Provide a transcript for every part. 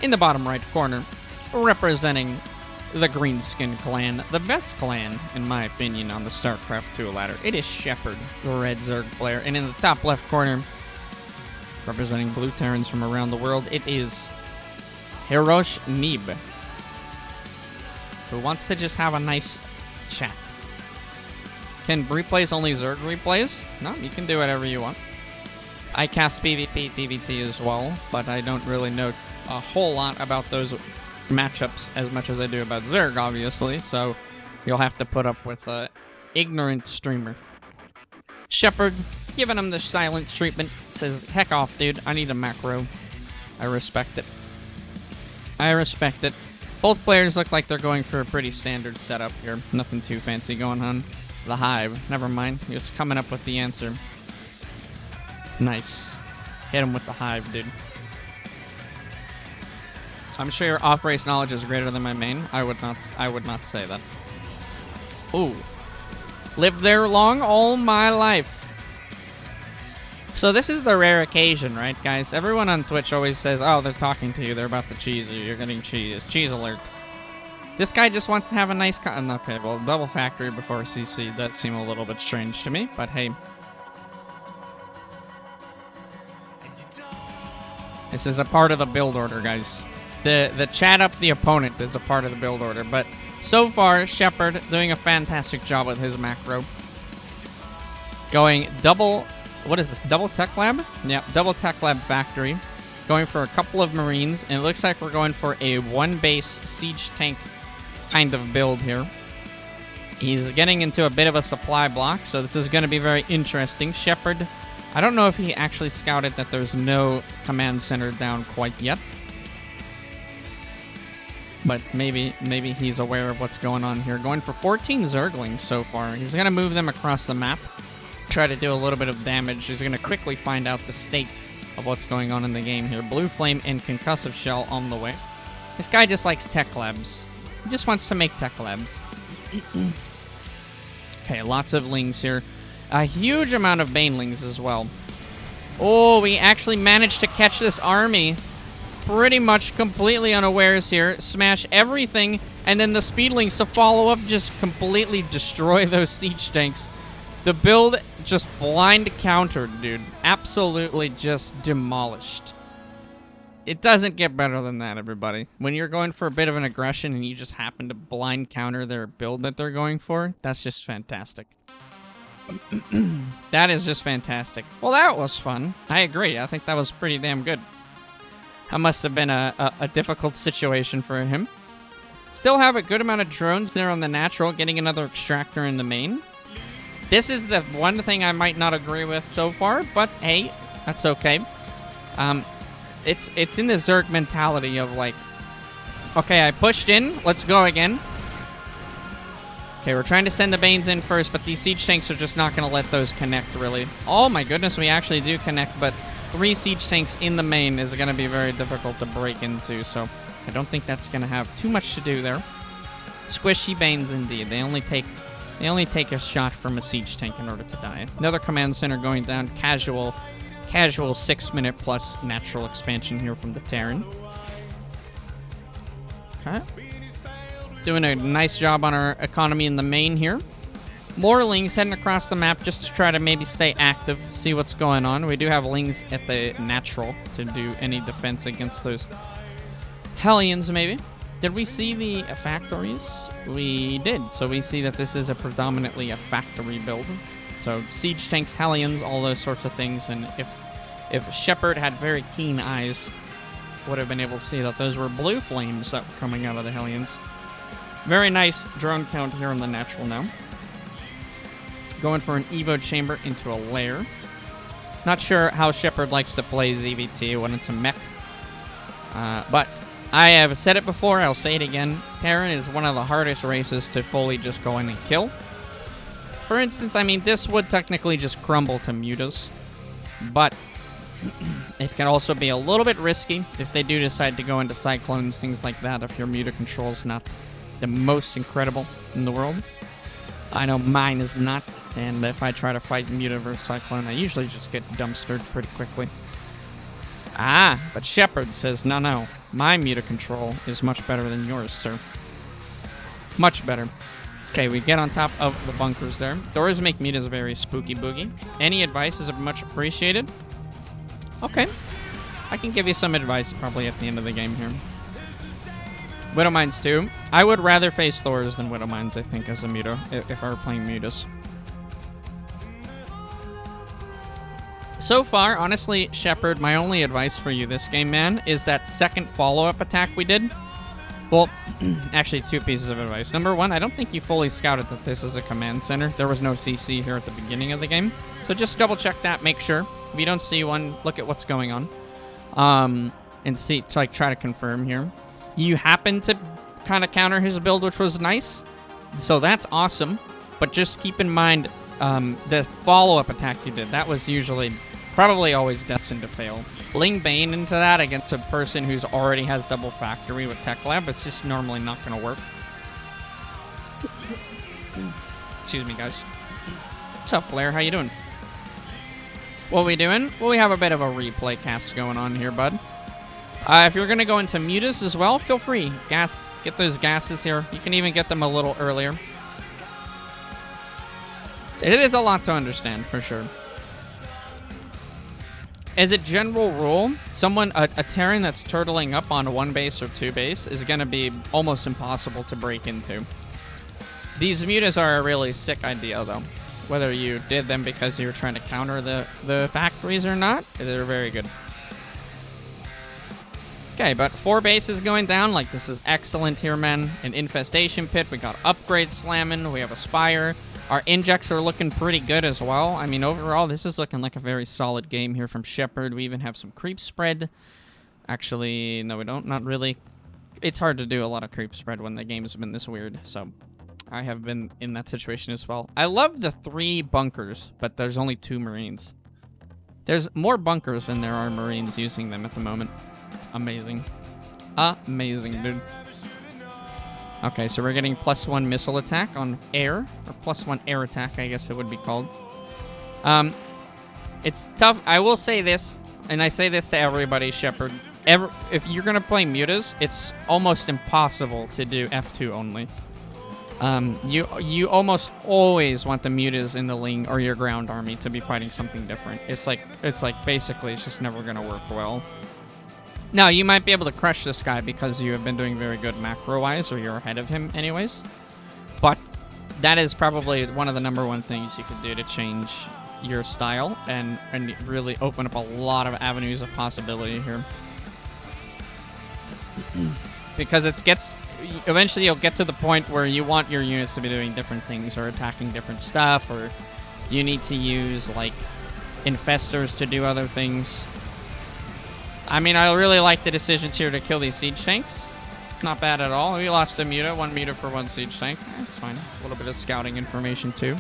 in the bottom right corner, representing the Greenskin clan, the best clan, in my opinion, on the StarCraft 2 ladder. It is Shepard, the red Zerg player. And in the top left corner, representing blue Terrans from around the world, it is Hirosh Neeb, who wants to just have a nice chat. Can replays only Zerg replays? No, you can do whatever you want. I cast PvP, TVT as well, but I don't really know a whole lot about those matchups as much as I do about Zerg, obviously, so you'll have to put up with an ignorant streamer. Shepard, giving him the silent treatment, says, heck off, dude, I need a macro. I respect it. I respect it. Both players look like they're going for a pretty standard setup here. Nothing too fancy going on. The Hive. Never mind. Just coming up with the answer. Nice. Hit him with the Hive, dude. I'm sure your off-race knowledge is greater than my main. I would not say that. Ooh. Lived there long all my life. So this is the rare occasion, right, guys? Everyone on Twitch always says, oh, they're talking to you. They're about to cheese you. You're getting cheese. Cheese alert. This guy just wants to have a nice... Okay, well, double factory before CC. That seemed a little bit strange to me, but hey. This is a part of the build order, guys. The chat up the opponent is a part of the build order, but so far, Shepard doing a fantastic job with his macro. Going double... What is this? Double Tech Lab? Yeah, double Tech Lab factory. Going for a couple of Marines, and it looks like we're going for a one-base siege tank kind of build here. He's getting into a bit of a supply block, so this is going to be very interesting. Shepard, I don't know if he actually scouted that there's no command center down quite yet. But maybe he's aware of what's going on here. Going for 14 Zerglings so far. He's going to move them across the map. Try to do a little bit of damage. He's going to quickly find out the state of what's going on in the game here. Blue Flame and Concussive Shell on the way. This guy just likes tech labs. He just wants to make tech labs. Okay, lots of Lings here. A huge amount of Banelings as well. Oh, we actually managed to catch this army pretty much completely unawares here. Smash everything, and then the Speedlings to follow up just completely destroy those siege tanks. The build just blind countered, dude. Absolutely just demolished. It doesn't get better than that, everybody. When you're going for a bit of an aggression and you just happen to blind counter their build that they're going for, that's just fantastic. That is just fantastic. Well, that was fun. I agree. I think that was pretty damn good. That must have been a difficult situation for him. Still have a good amount of drones there on the natural, getting another extractor in the main. This is the one thing I might not agree with so far, but hey, that's okay. It's in the Zerg mentality of like, okay, I pushed in, let's go again. Okay, we're trying to send the Banes in first, but these siege tanks are just not going to let those connect, really. Oh my goodness, we actually do connect, but 3 siege tanks in the main is going to be very difficult to break into, so I don't think that's going to have too much to do there. Squishy Banes indeed. They only take a shot from a siege tank in order to die. Another command center going down. Casual 6-minute plus natural expansion here from the Terran. Okay. Doing a nice job on our economy in the main here. More Lings heading across the map just to try to maybe stay active, see what's going on. We do have Lings at the natural to do any defense against those Hellions, maybe. Did we see the factories? We did. So we see that this is a predominantly a factory build. So siege tanks, Hellions, all those sorts of things. And if Shepard had very keen eyes, would have been able to see that those were blue flames that were coming out of the Hellions. Very nice drone count here on the natural now. Going for an Evo chamber into a lair. Not sure how Shepard likes to play ZVT when it's a mech. But I have said it before, I'll say it again. Terran is one of the hardest races to fully just go in and kill. For instance, I mean, this would technically just crumble to mutas. But it can also be a little bit risky if they do decide to go into cyclones, things like that, if your muta control is not the most incredible in the world. I know mine is not, and if I try to fight muta versus cyclone, I usually just get dumpstered pretty quickly. Ah, but Shepard says, no, no. My Muta control is much better than yours, sir. Much better. Okay, we get on top of the bunkers there. Doors make Mutas very spooky boogie. Any advice is much appreciated. Okay. I can give you some advice probably at the end of the game here. Widowmines too. I would rather face Thors than Widowmines, I think, as a Muta, if I were playing Mutas. So far, honestly, Shepard, my only advice for you this game, man, is that second follow-up attack we did. Well, actually, two pieces of advice. Number one, I don't think you fully scouted that this is a command center. There was no CC here at the beginning of the game. So just double-check that, make sure. If you don't see one, look at what's going on. And see, to like try to confirm here. You happen to kind of counter his build, which was nice. So that's awesome. But just keep in mind, the follow-up attack you did, that was usually probably always destined to fail. Ling Bane into that against a person who's already has double factory with Tech Lab, it's just normally not going to work. Excuse me, guys. What's up, Flair? How you doing? What we doing? Well, we have a bit of a replay cast going on here, bud. If you're going to go into Mutas as well, feel free. Get those gases here. You can even get them a little earlier. It is a lot to understand, for sure. As a general rule, a Terran that's turtling up on 1 base or 2 base is going to be almost impossible to break into. These Mutas are a really sick idea, though. Whether you did them because you were trying to counter the factories or not, they're very good. Okay, but 4 base is going down. Like, this is excellent here, man. An Infestation Pit. We got Upgrade slamming. We have a Spire. Our injects are looking pretty good as well. I mean, overall, this is looking like a very solid game here from Shepard. We even have some creep spread. Actually, no, we don't. Not really. It's hard to do a lot of creep spread when the game's been this weird, so I have been in that situation as well. I love the 3 bunkers, but there's only 2 Marines. There's more bunkers than there are Marines using them at the moment. It's amazing. Amazing, dude. Okay, so we're getting +1 missile attack on air, or +1 air attack, I guess it would be called. It's tough. I will say this, and I say this to everybody, Shepard. If you're going to play Mutas, it's almost impossible to do F2 only. You almost always want the Mutas in the Ling or your ground army to be fighting something different. It's like basically it's just never going to work well. Now, you might be able to crush this guy because you have been doing very good macro-wise, or you're ahead of him anyways. But that is probably one of the #1 things you could do to change your style and really open up a lot of avenues of possibility here. Because eventually you'll get to the point where you want your units to be doing different things or attacking different stuff, or you need to use, like, infestors to do other things. I mean, I really like the decisions here to kill these siege tanks. Not bad at all. We lost a Muta, 1 Muta for 1 siege tank. That's fine. A little bit of scouting information, too.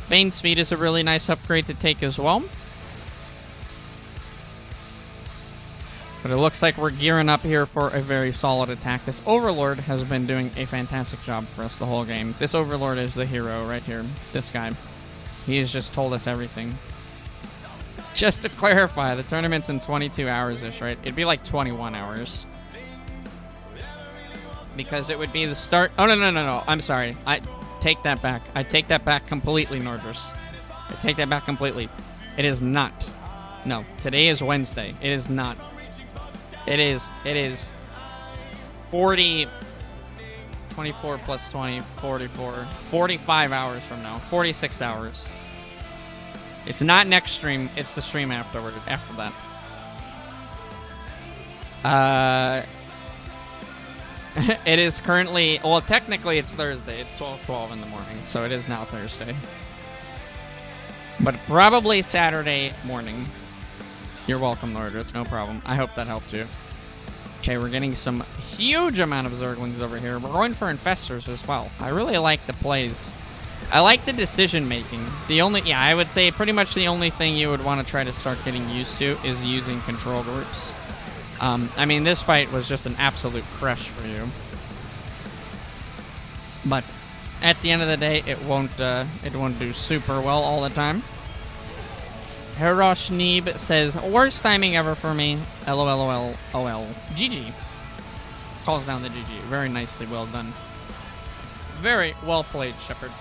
Bane speed is a really nice upgrade to take as well. But it looks like we're gearing up here for a very solid attack. This Overlord has been doing a fantastic job for us the whole game. This Overlord is the hero right here. This guy. He has just told us everything. Just to clarify, the tournament's in 22 hours-ish, right? It'd be like 21 hours. Because it would be the start... Oh, no. I'm sorry. I take that back. I take that back completely, Nordrus. I take that back completely. It is not. No, today is Wednesday. It is not. It is 40... 24 plus 20, 44... 45 hours from now. 46 hours. It's not next stream, it's the stream after that. It is currently, well, technically it's Thursday. It's 12:12 in the morning, so it is now Thursday. But probably Saturday morning. You're welcome, Lord. It's no problem. I hope that helped you. Okay, we're getting some huge amount of Zerglings over here. We're going for Infestors as well. I really like the plays. I like the decision-making. I would say pretty much the only thing you would want to try to start getting used to is using control groups. I mean, this fight was just an absolute crush for you. But at the end of the day, it won't do super well all the time. Hirosh Neeb says, worst timing ever for me. LOLOL. GG. Calls down the GG. Very nicely well done. Very well played, Shepard.